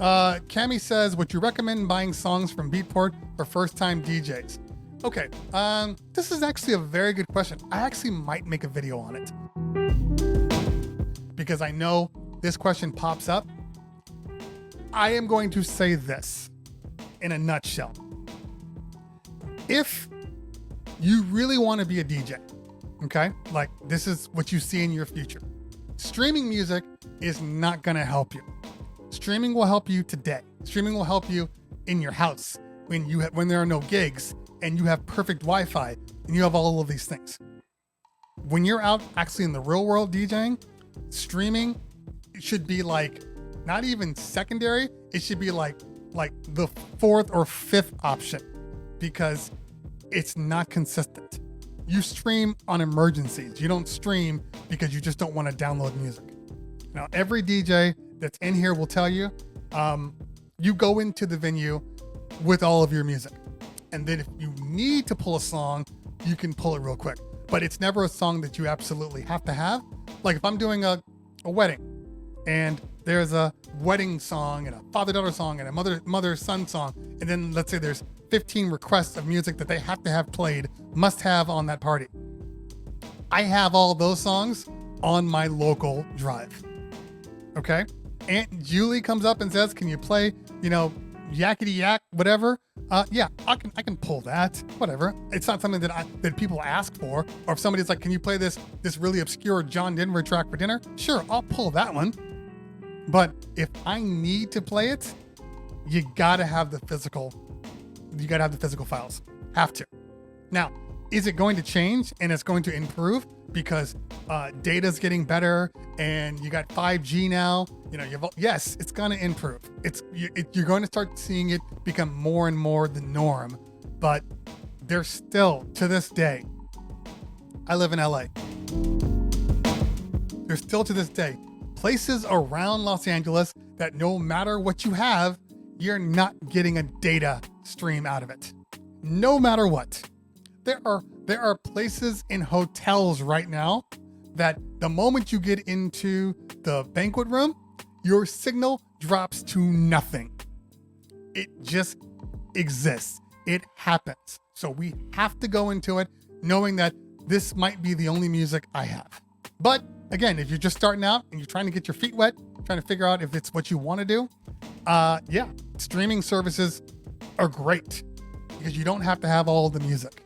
Cami says, would you recommend buying songs from Beatport for first-time DJs? Okay, this is actually a very good question. I actually might make a video on it because I know this question pops up. I am going to say this in a nutshell. If you really want to be a DJ, okay, like this is what you see in your future, streaming music is not going to help you. Streaming will help you today. Streaming will help you in your house when there are no gigs and you have perfect Wi-Fi and you have all of these things. When you're out actually in the real world DJing, streaming should be like not even secondary. It should be like the fourth or fifth option because it's not consistent. You stream on emergencies. You don't stream because you just don't want to download music. Now, every DJ that's in here will tell you, you go into the venue with all of your music. And then if you need to pull a song, you can pull it real quick. But it's never a song that you absolutely have to have. Like if I'm doing a wedding and there's a wedding song and a father-daughter song and a mother-son song, and then let's say there's 15 requests of music that they have to have played, must have on that party. I have all those songs on my local drive. Okay? Aunt Julie comes up and says, can you play, yakety yak, whatever? Yeah, I can pull that, whatever. It's not something that people ask for. Or if somebody's like, can you play this really obscure John Denver track for dinner? Sure, I'll pull that one. But if I need to play it, you gotta have the physical files. Have to. Now, is it going to change and it's going to improve because data's getting better and you got 5G now? Yes, it's going to improve. You're going to start seeing it become more and more the norm. But there's still, to this day, I live in LA. There's still to this day places around Los Angeles that no matter what you have, you're not getting a data stream out of it. No matter what. There are places in hotels right now that the moment you get into the banquet room, your signal drops to nothing. It just exists. It happens. So we have to go into it knowing that this might be the only music I have. But again, if you're just starting out and you're trying to get your feet wet, trying to figure out if it's what you want to do, streaming services are great because you don't have to have all the music.